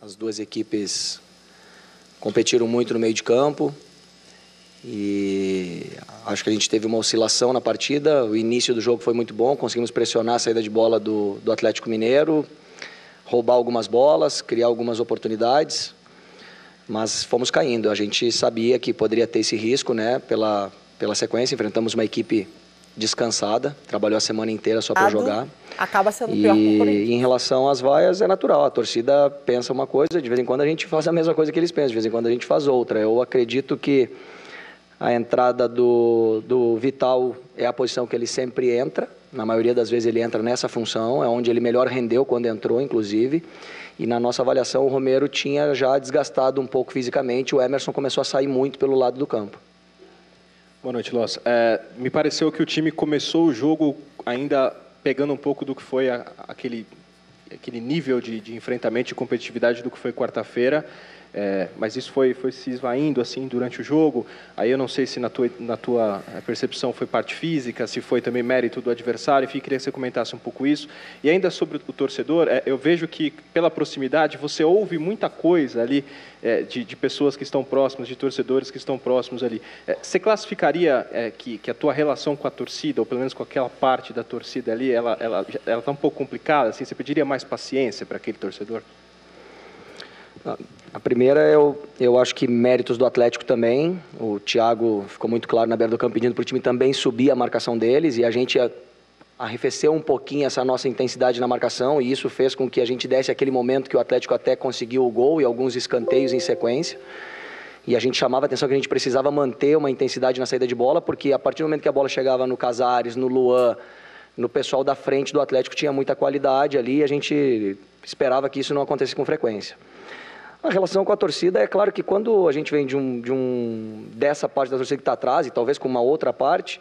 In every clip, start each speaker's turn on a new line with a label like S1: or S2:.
S1: As duas equipes competiram muito no meio de campo e acho que a gente teve uma oscilação na partida. O início do jogo foi muito bom, conseguimos pressionar a saída de bola do Atlético Mineiro, roubar algumas bolas, criar algumas oportunidades, mas fomos caindo. A gente sabia que poderia ter esse risco, né, pela sequência. Enfrentamos uma equipe descansada, trabalhou a semana inteira só para jogar.
S2: Acaba sendo pior que o Corinthians.
S1: E em relação às vaias, é natural. A torcida pensa uma coisa, de vez em quando a gente faz a mesma coisa que eles pensam, de vez em quando a gente faz outra. Eu acredito que a entrada do Vital é a posição que ele sempre entra. Na maioria das vezes ele entra nessa função, é onde ele melhor rendeu quando entrou, inclusive. E na nossa avaliação, o Romero tinha já desgastado um pouco fisicamente, o Emerson começou a sair muito pelo lado do campo.
S3: Boa noite, Loss. Me pareceu que o time começou o jogo ainda pegando um pouco do que foi aquele nível de enfrentamento e competitividade do que foi quarta-feira, mas isso foi se esvaindo assim durante o jogo. Aí eu não sei se na tua percepção foi parte física, se foi também mérito do adversário. Enfim, queria que você comentasse um pouco isso. E ainda sobre o torcedor, eu vejo que pela proximidade você ouve muita coisa ali de pessoas que estão próximas, de torcedores que estão próximos ali. Você classificaria que a tua relação com a torcida, ou pelo menos com aquela parte da torcida ali, ela está um pouco complicada? Assim, você pediria mais paciência para aquele torcedor?
S1: A primeira, eu acho que méritos do Atlético também. O Thiago ficou muito claro na beira do campo pedindo para o time também subir a marcação deles, e a gente arrefeceu um pouquinho essa nossa intensidade na marcação, e isso fez com que a gente desse aquele momento que o Atlético até conseguiu o gol e alguns escanteios em sequência. E a gente chamava a atenção que a gente precisava manter uma intensidade na saída de bola, porque a partir do momento que a bola chegava no Casares, no Luan, no pessoal da frente do Atlético, tinha muita qualidade ali, e a gente esperava que isso não acontecesse com frequência. A relação com a torcida, é claro que quando a gente vem dessa parte da torcida que está atrás, e talvez com uma outra parte,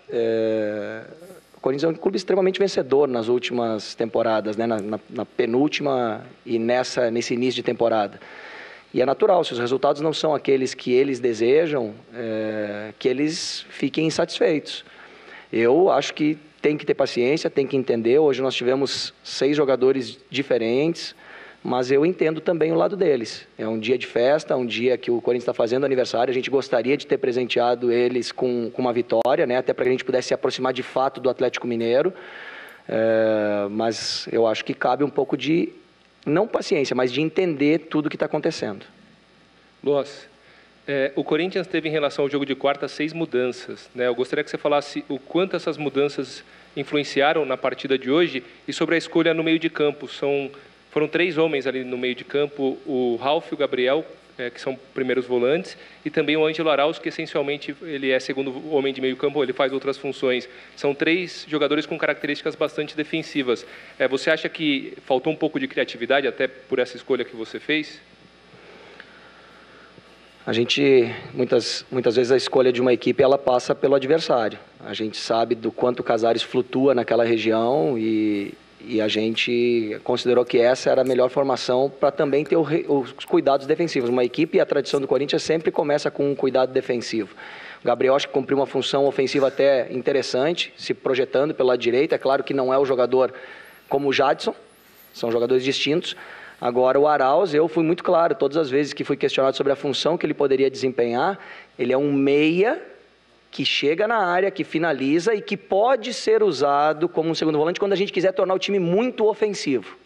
S1: o Corinthians é um clube extremamente vencedor nas últimas temporadas, né? na penúltima e nesse início de temporada. E é natural, se os resultados não são aqueles que eles desejam, que eles fiquem insatisfeitos. Eu acho que tem que ter paciência, tem que entender. Hoje nós tivemos 6 jogadores diferentes, mas eu entendo também o lado deles. É um dia de festa, um dia que o Corinthians está fazendo aniversário, a gente gostaria de ter presenteado eles com uma vitória, né? Até para que a gente pudesse se aproximar de fato do Atlético Mineiro, mas eu acho que cabe um pouco de, não paciência, mas de entender tudo o que está acontecendo.
S4: Loss, o Corinthians teve em relação ao jogo de quarta 6 mudanças, né? Eu gostaria que você falasse o quanto essas mudanças influenciaram na partida de hoje e sobre a escolha no meio de campo. Foram 3 homens ali no meio de campo, o Ralf e o Gabriel, que são primeiros volantes, e também o Ângelo Arauz, que essencialmente ele é segundo homem de meio campo, ele faz outras funções. São 3 jogadores com características bastante defensivas. Você acha que faltou um pouco de criatividade, até por essa escolha que você fez?
S1: A gente, muitas vezes a escolha de uma equipe, ela passa pelo adversário. A gente sabe do quanto o Casares flutua naquela região e a gente considerou que essa era a melhor formação para também ter os cuidados defensivos. Uma equipe, e a tradição do Corinthians sempre começa com um cuidado defensivo. O Gabriel acho que cumpriu uma função ofensiva até interessante, se projetando pela direita. É claro que não é o jogador como o Jadson, são jogadores distintos. Agora o Arauz, eu fui muito claro, todas as vezes que fui questionado sobre a função que ele poderia desempenhar, ele é um meia que chega na área, que finaliza e que pode ser usado como um segundo volante quando a gente quiser tornar o time muito ofensivo.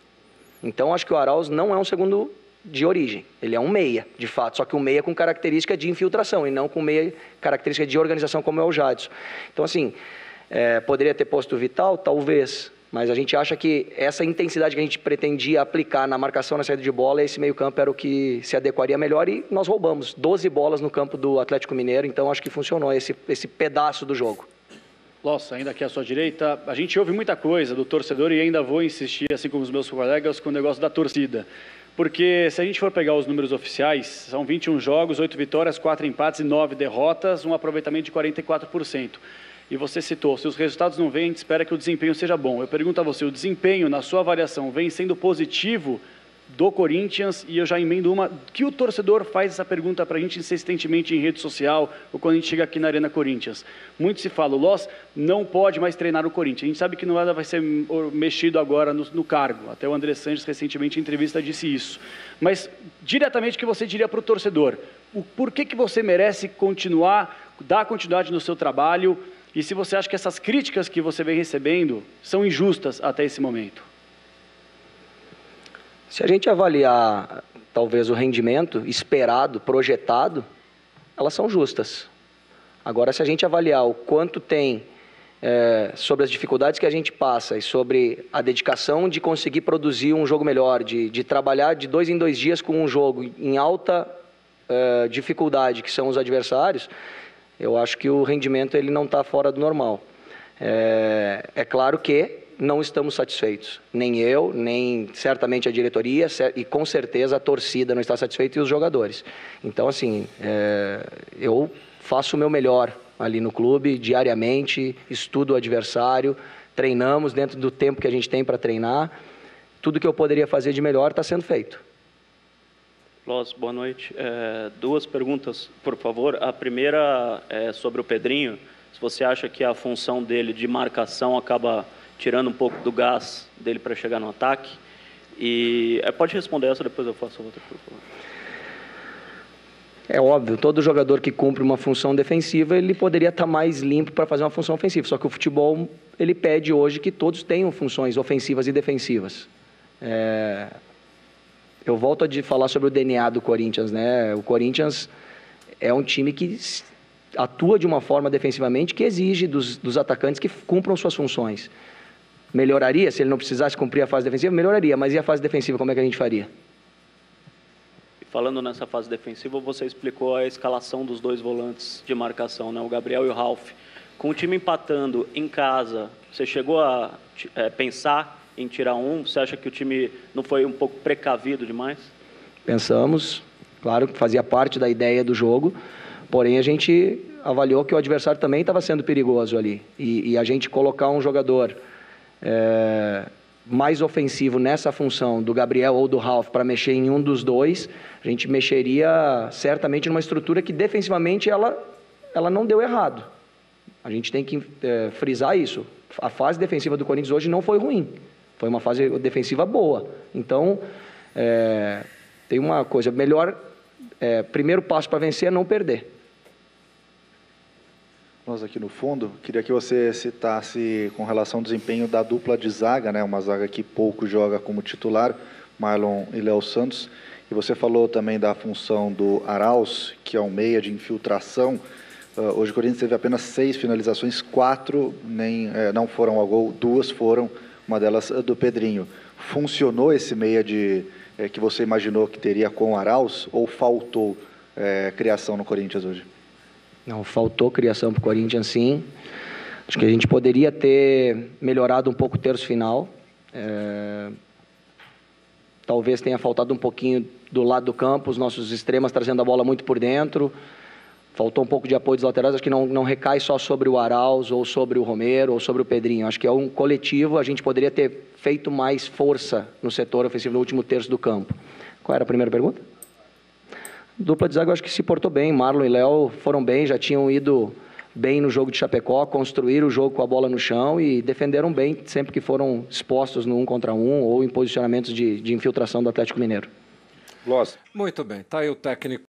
S1: Então, acho que o Arauz não é um segundo de origem. Ele é um meia, de fato, só que um meia com característica de infiltração e não com meia característica de organização como é o Jadson. Então, assim, poderia ter posto o Vital? Talvez. Mas a gente acha que essa intensidade que a gente pretendia aplicar na marcação, na saída de bola, esse meio-campo era o que se adequaria melhor, e nós roubamos 12 bolas no campo do Atlético Mineiro, então acho que funcionou esse pedaço do jogo.
S5: Loss, ainda aqui à sua direita, a gente ouve muita coisa do torcedor e ainda vou insistir, assim como os meus colegas, com o negócio da torcida. Porque se a gente for pegar os números oficiais, são 21 jogos, 8 vitórias, 4 empates e 9 derrotas, um aproveitamento de 44%. E você citou, se os resultados não vêm, a gente espera que o desempenho seja bom. Eu pergunto a você, o desempenho, na sua avaliação, vem sendo positivo do Corinthians, e eu já emendo uma, que o torcedor faz essa pergunta para a gente insistentemente em rede social, ou quando a gente chega aqui na Arena Corinthians. Muito se fala, o Loss não pode mais treinar o Corinthians. A gente sabe que nada vai ser mexido agora no cargo. Até o André Sanches, recentemente, em entrevista, disse isso. Mas, diretamente, o que você diria para o torcedor? Por que você merece continuar, dar continuidade no seu trabalho, e se você acha que essas críticas que você vem recebendo são injustas até esse momento?
S1: Se a gente avaliar, talvez, o rendimento esperado, projetado, elas são justas. Agora, se a gente avaliar o quanto tem sobre as dificuldades que a gente passa e sobre a dedicação de conseguir produzir um jogo melhor, de trabalhar de 2 em 2 dias com um jogo em alta dificuldade, que são os adversários, eu acho que o rendimento ele não está fora do normal. É claro que não estamos satisfeitos, nem eu, nem certamente a diretoria e com certeza a torcida não está satisfeita e os jogadores. Então, assim, eu faço o meu melhor ali no clube, diariamente, estudo o adversário, treinamos dentro do tempo que a gente tem para treinar, tudo que eu poderia fazer de melhor está sendo feito.
S6: Loss, boa noite. 2 perguntas, por favor. A primeira é sobre o Pedrinho. Se você acha que a função dele de marcação acaba tirando um pouco do gás dele para chegar no ataque. E pode responder essa, depois eu faço outra, por favor.
S1: É óbvio, todo jogador que cumpre uma função defensiva, ele poderia estar mais limpo para fazer uma função ofensiva. Só que o futebol, ele pede hoje que todos tenham funções ofensivas e defensivas. Eu volto a falar sobre o DNA do Corinthians, né? O Corinthians é um time que atua de uma forma defensivamente que exige dos atacantes que cumpram suas funções. Melhoraria, se ele não precisasse cumprir a fase defensiva, melhoraria, mas e a fase defensiva, como é que a gente faria?
S6: Falando nessa fase defensiva, você explicou a escalação dos 2 volantes de marcação, né? O Gabriel e o Ralf. Com o time empatando em casa, você chegou a pensar em tirar um? Você acha que o time não foi um pouco precavido demais? Pensamos,
S1: claro que fazia parte da ideia do jogo, porém a gente avaliou que o adversário também estava sendo perigoso ali. E a gente colocar um jogador mais ofensivo nessa função do Gabriel ou do Ralf para mexer em um dos 2, a gente mexeria certamente numa estrutura que defensivamente ela não deu errado. A gente tem que frisar isso. A fase defensiva do Corinthians hoje não foi ruim. Foi uma fase defensiva boa. Então, tem uma coisa, melhor, primeiro passo para vencer é não perder.
S7: Nós aqui no fundo, queria que você citasse com relação ao desempenho da dupla de zaga, né? Uma zaga que pouco joga como titular, Marlon e Léo Santos. E você falou também da função do Arauz, que é um meia de infiltração. Hoje o Corinthians teve apenas 6 finalizações, 4 não foram ao gol, 2 foram, uma delas do Pedrinho. Funcionou esse meia que você imaginou que teria com o Arauz ou faltou criação no Corinthians hoje?
S1: Não, faltou criação para o Corinthians, sim. Acho que a gente poderia ter melhorado um pouco o terço final. Talvez tenha faltado um pouquinho do lado do campo, os nossos extremas trazendo a bola muito por dentro. Faltou um pouco de apoio dos laterais, acho que não recai só sobre o Arauz, ou sobre o Romero, ou sobre o Pedrinho. Acho que é um coletivo, a gente poderia ter feito mais força no setor ofensivo no último terço do campo. Qual era a primeira pergunta? Dupla de zaga, eu acho que se portou bem. Marlon e Léo foram bem, já tinham ido bem no jogo de Chapecó, construíram o jogo com a bola no chão e defenderam bem sempre que foram expostos no 1 contra 1 ou em posicionamentos de infiltração do Atlético Mineiro.
S8: Muito bem, tá aí o técnico.